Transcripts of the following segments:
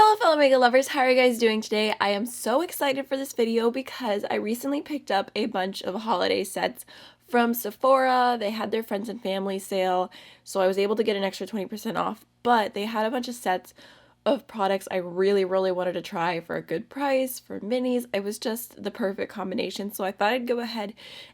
Hello fellow makeup lovers, how are you guys doing today? I am so excited for this video because I recently picked up a bunch of holiday sets from Sephora. They had their friends and family sale, so I was able to get an extra 20% off, but they had a bunch of sets of products I really wanted to try for a good price, for minis. It was just the perfect combination, so I thought I'd go ahead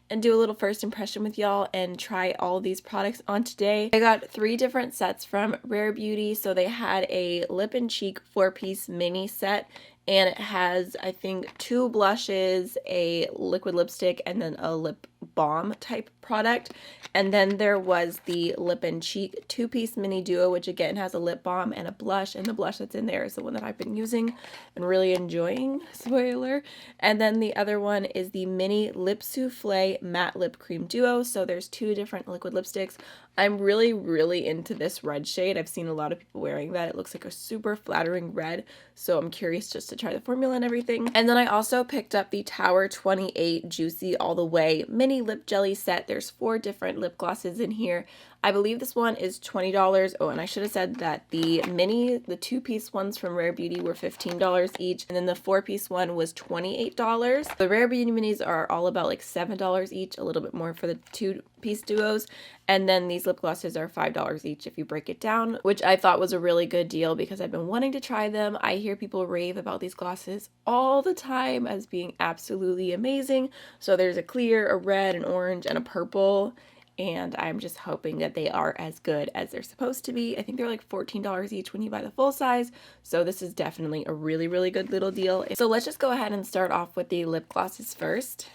and do a little first impression with y'all and try all these products on today. I got 3 different sets from Rare Beauty. So they had a lip and cheek 4-piece mini set, and it has, I think, 2 blushes, a liquid lipstick, and then a lip balm type product. And then there was the lip and cheek 2-piece mini duo, which again has a lip balm and a blush, and the blush that's in there is the one that I've been using and really enjoying, spoiler. And then the other one is the mini lip souffle matte lip cream duo. So there's 2 different liquid lipsticks. I'm really into this red shade. I've seen a lot of people wearing that. It looks like a super flattering red, so I'm curious just to try the formula and everything. And then I also picked up the Tower 28 Juicy All the Way mini lip jelly set. There's 4 different lip glosses in here. I believe this one is $20. Oh, and I should have said that the 2-piece ones from Rare Beauty were $15 each, and then the 4-piece one was $28. The Rare Beauty minis are all about like $7 each, a little bit more for the 2-piece duos, and then these lip glosses are $5 each if you break it down, which I thought was a really good deal because I've been wanting to try them. I hear people rave about these glosses all the time as being absolutely amazing. So there's a clear, a red, an orange, and a purple, and I'm just hoping that they are as good as they're supposed to be. I think they're like $14 each when you buy the full size, so this is definitely a really good little deal. So let's just go ahead and start off with the lip glosses first.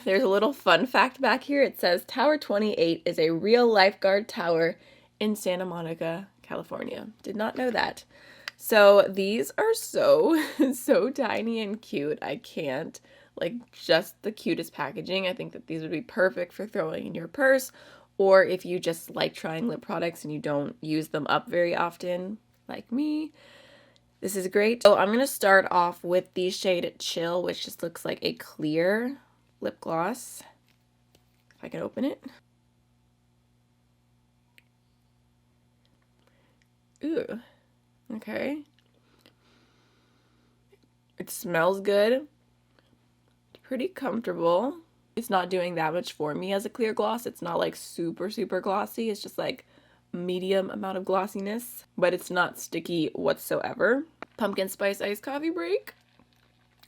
There's a little fun fact back here. It says Tower 28 is a real lifeguard tower in Santa Monica, California. Did not know that. So these are so tiny and cute. I can't. Like, just the cutest packaging. I think that these would be perfect for throwing in your purse, or if you just like trying lip products and you don't use them up very often, like me. This is great. So I'm going to start off with the shade Chill, which just looks like a clear lip gloss. If I can open it. Ooh. Okay. It smells good. Pretty comfortable. It's not doing that much for me as a clear gloss. It's not like super glossy. It's just like medium amount of glossiness, but it's not sticky whatsoever. Pumpkin spice iced coffee break.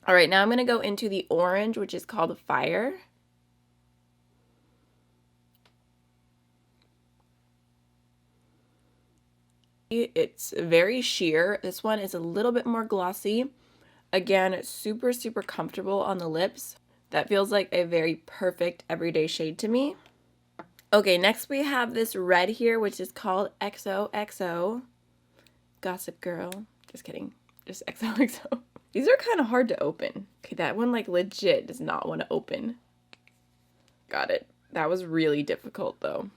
All right, now I'm gonna go into the orange, which is called Fire. It's very sheer. This one is a little bit more glossy. Again, it's super comfortable on the lips. That feels like a very perfect everyday shade to me. Okay, next we have this red here, which is called XOXO. Gossip Girl. Just kidding. Just XOXO. These are kind of hard to open. Okay, that one like legit does not want to open. Got it. That was really difficult though.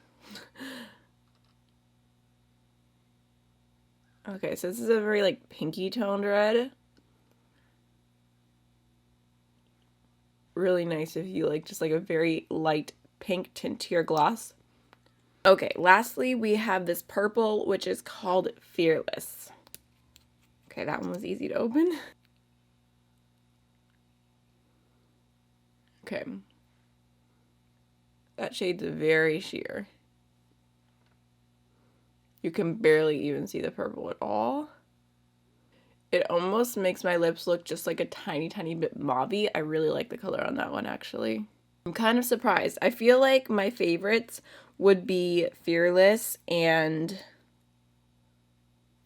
Okay, so this is a very like pinky toned red. Really nice if you like just like a very light pink tint to your gloss. Okay, lastly we have this purple, which is called Fearless. Okay, that one was easy to open. Okay. That shade's very sheer. You can barely even see the purple at all. It almost makes my lips look just like a tiny bit mauvey. I really like the color on that one, actually. I'm kind of surprised. I feel like my favorites would be Fearless and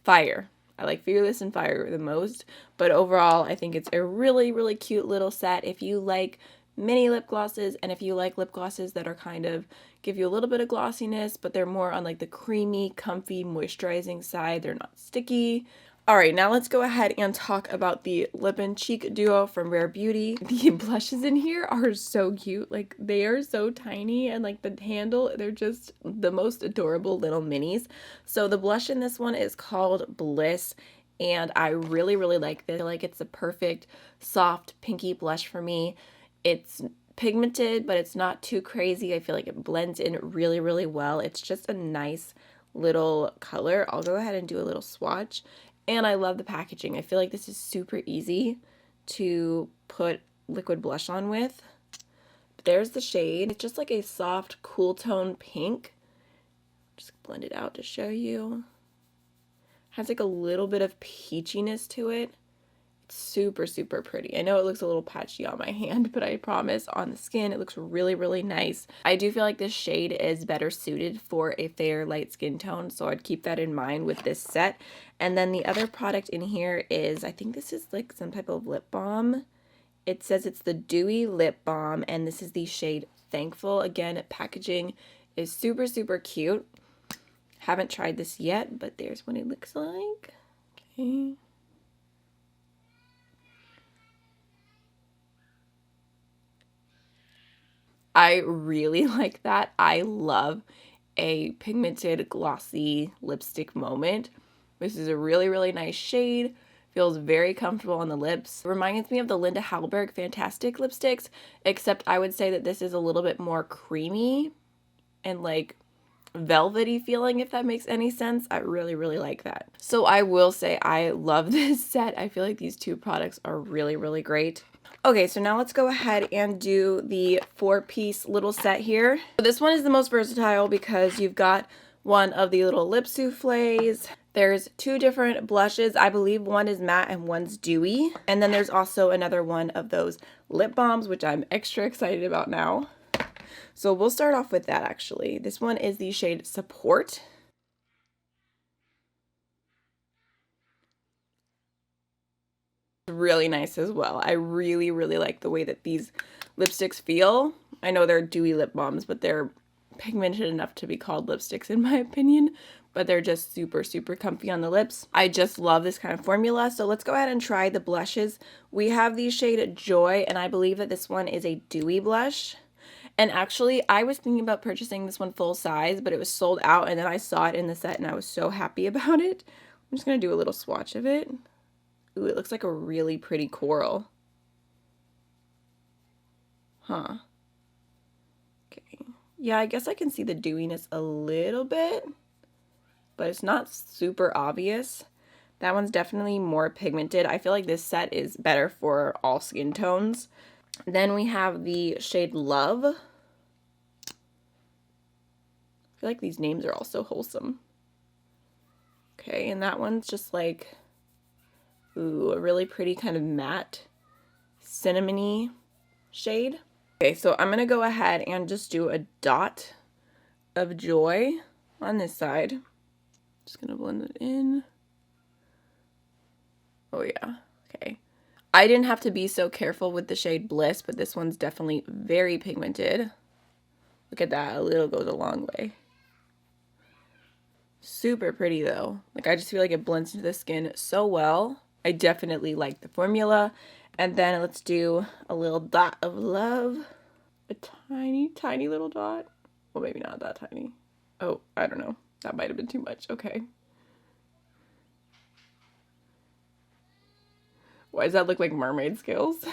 Fire. I like Fearless and Fire the most, but overall I think it's a really cute little set. If you like mini lip glosses, and if you like lip glosses that are kind of give you a little bit of glossiness, but they're more on like the creamy, comfy, moisturizing side, they're not sticky. Alright, now let's go ahead and talk about the lip and cheek duo from Rare Beauty. The blushes in here are so cute. Like, they are so tiny, and like the handle, they're just the most adorable little minis. So the blush in this one is called Bliss, and I really like this. I feel like it's the perfect soft pinky blush for me. It's pigmented, but it's not too crazy. I feel like it blends in really well. It's just a nice little color. I'll go ahead and do a little swatch. And I love the packaging. I feel like this is super easy to put liquid blush on with. There's the shade. It's just like a soft, cool tone pink. Just blend it out to show you. Has like a little bit of peachiness to it. It's super, super pretty. I know it looks a little patchy on my hand, but I promise on the skin it looks really, really nice. I do feel like this shade is better suited for a fair light skin tone, so I'd keep that in mind with this set. And then the other product in here is, I think this is like some type of lip balm. It says it's the Dewy Lip Balm, and this is the shade Thankful. Again, packaging is super, super cute. Haven't tried this yet, but there's what it looks like. Okay. I really like that. I love a pigmented, glossy lipstick moment. This is a really, really nice shade. Feels very comfortable on the lips. Reminds me of the Linda Hallberg Fantastic lipsticks, except I would say that this is a little bit more creamy and like velvety feeling, if that makes any sense. I really, really like that. So I will say I love this set. I feel like these two products are really, really great. Okay, so now let's go ahead and do the 4-piece little set here. So this one is the most versatile because you've got one of the little lip souffles. There's 2 different blushes. I believe one is matte and one's dewy. And then there's also another one of those lip balms, which I'm extra excited about now. So we'll start off with that actually. This one is the shade Support. Really nice as well. I really, really like the way that these lipsticks feel. I know they're dewy lip balms, but they're pigmented enough to be called lipsticks in my opinion, but they're just super, super comfy on the lips. I just love this kind of formula. So let's go ahead and try the blushes. We have the shade Joy, and I believe that this one is a dewy blush. And actually, I was thinking about purchasing this one full size, but it was sold out, and then I saw it in the set, and I was so happy about it. I'm just going to do a little swatch of it. Ooh, it looks like a really pretty coral. Huh. Okay. Yeah, I guess I can see the dewiness a little bit, but it's not super obvious. That one's definitely more pigmented. I feel like this set is better for all skin tones. Then we have the shade Love. I feel like these names are all so wholesome. Okay, and that one's just like, ooh, a really pretty kind of matte cinnamony shade. Okay, so I'm gonna go ahead and just do a dot of Joy on this side. Just gonna blend it in. Oh yeah, okay. I didn't have to be so careful with the shade Bliss, but this one's definitely very pigmented. Look at that, a little goes a long way. Super pretty though. Like, I just feel like it blends into the skin so well. I definitely like the formula. And then let's do a little dot of Love. A tiny, tiny little dot. Well, maybe not that tiny. Oh, I don't know. That might have been too much. Okay. Why does that look like mermaid scales?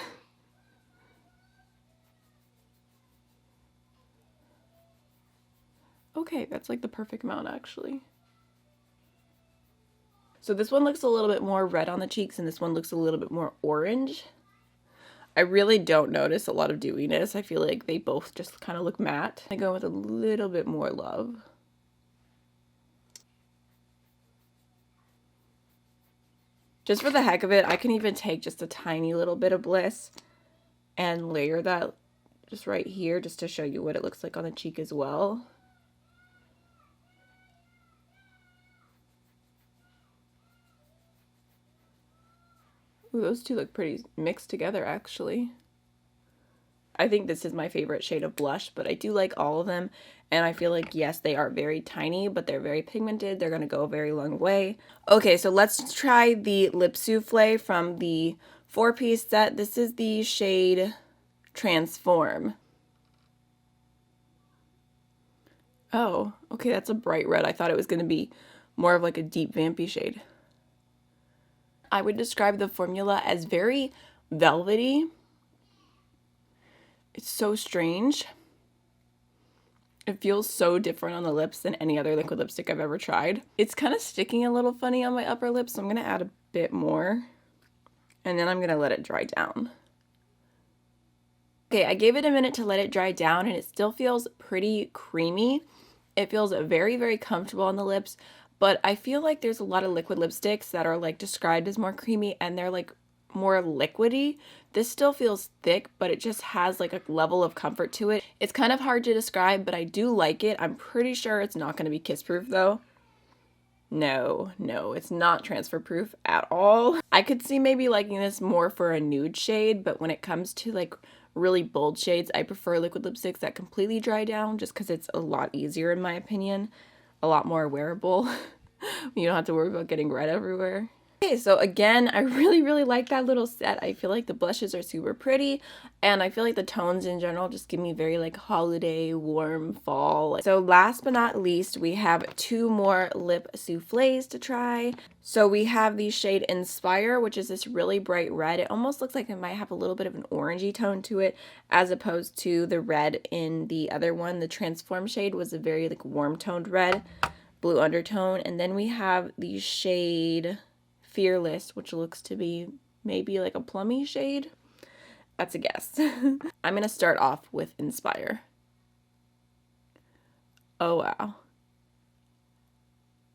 Okay, that's like the perfect amount actually. So this one looks a little bit more red on the cheeks, and this one looks a little bit more orange. I really don't notice a lot of dewiness. I feel like they both just kind of look matte. I go with a little bit more Love. Just for the heck of it, I can even take just a tiny little bit of Bliss and layer that just right here just to show you what it looks like on the cheek as well. Ooh, those two look pretty mixed together actually. I think this is my favorite shade of blush, but I do like all of them. And I feel like, yes, they are very tiny, but they're very pigmented. They're going to go a very long way. Okay, so let's try the lip souffle from the 4-piece set. This is the shade Transform. Oh, okay, that's a bright red. I thought it was going to be more of like a deep vampy shade. I would describe the formula as very velvety. It's so strange. It feels so different on the lips than any other liquid lipstick I've ever tried. It's kind of sticking a little funny on my upper lip, so I'm going to add a bit more. And then I'm going to let it dry down. Okay, I gave it a minute to let it dry down and it still feels pretty creamy. It feels very, very comfortable on the lips, but I feel like there's a lot of liquid lipsticks that are like described as more creamy and they're like more liquidy. This still feels thick, but it just has like a level of comfort to it. It's kind of hard to describe, but I do like it. I'm pretty sure it's not going to be kiss proof though. No, it's not transfer proof at all. I could see maybe liking this more for a nude shade, but when it comes to like really bold shades, I prefer liquid lipsticks that completely dry down just because it's a lot easier in my opinion, a lot more wearable. You don't have to worry about getting red everywhere. Okay, so again, I really like that little set. I feel like the blushes are super pretty, and I feel like the tones in general just give me very like holiday, warm fall. So last but not least, we have 2 more lip souffles to try. So we have the shade Inspire, which is this really bright red. It almost looks like it might have a little bit of an orangey tone to it, as opposed to the red in the other one. The Transform shade was a very like warm toned red, blue undertone. And then we have the shade Fearless, which looks to be maybe like a plummy shade. That's a guess. I'm gonna start off with Inspire. Oh wow.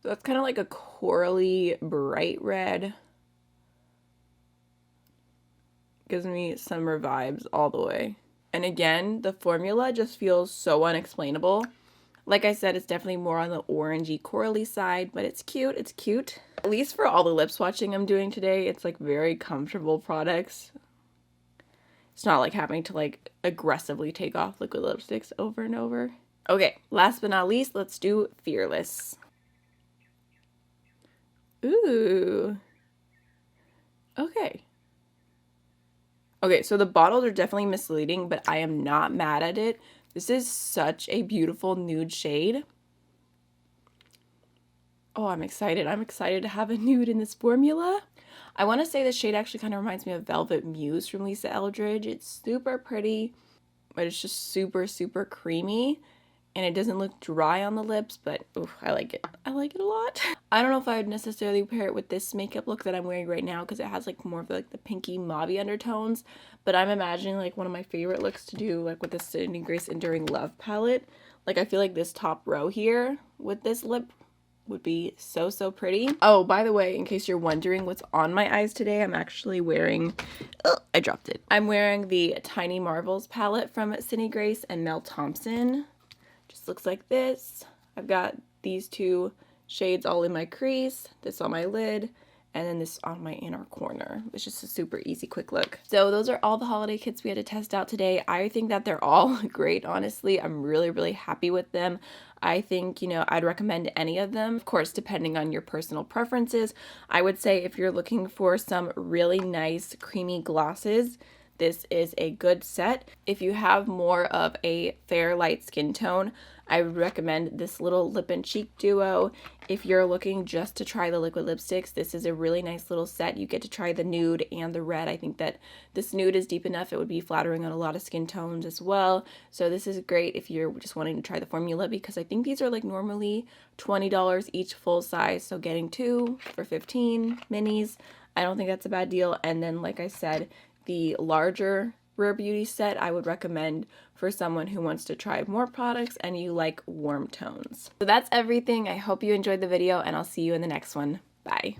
So that's kind of like a corally bright red. Gives me summer vibes all the way. And again, the formula just feels so unexplainable. Like I said, it's definitely more on the orangey corally side, but it's cute. It's cute. At least for all the lip swatching I'm doing today, it's like very comfortable products. It's not like having to like aggressively take off liquid lipsticks over and over. Okay, last but not least, let's do Fearless. Ooh. Okay. Okay, so the bottles are definitely misleading, but I am not mad at it. This is such a beautiful nude shade. Oh, I'm excited. I'm excited to have a nude in this formula. I want to say the shade actually kind of reminds me of Velvet Muse from Lisa Eldridge. It's super pretty, but it's just super creamy. And it doesn't look dry on the lips, but ooh, I like it. I like it a lot. I don't know if I would necessarily pair it with this makeup look that I'm wearing right now because it has like more of like the pinky mauvey undertones, but I'm imagining like one of my favorite looks to do like with the Sydney Grace Enduring Love palette. Like I feel like this top row here with this lip would be so pretty. Oh, by the way, in case you're wondering what's on my eyes today, I'm actually wearing, oh, I dropped it. I'm wearing the Tiny Marvels palette from Sydney Grace and Mel Thompson. Just looks like this. I've got these 2 shades all in my crease, this on my lid, and then this on my inner corner. It's just a super easy, quick look. So those are all the holiday kits we had to test out today. I think that they're all great, honestly. I'm really happy with them. I think, you know, I'd recommend any of them. Of course, depending on your personal preferences. I would say if you're looking for some really nice creamy glosses, this is a good set. If you have more of a fair light skin tone, I would recommend this little lip and cheek duo. If you're looking just to try the liquid lipsticks, this is a really nice little set. You get to try the nude and the red. I think that this nude is deep enough. It would be flattering on a lot of skin tones as well. So this is great if you're just wanting to try the formula, because I think these are like normally $20 each full size. So getting 2 for $15 minis, I don't think that's a bad deal. And then like I said, the larger Rare Beauty set I would recommend for someone who wants to try more products and you like warm tones. So that's everything. I hope you enjoyed the video and I'll see you in the next one. Bye.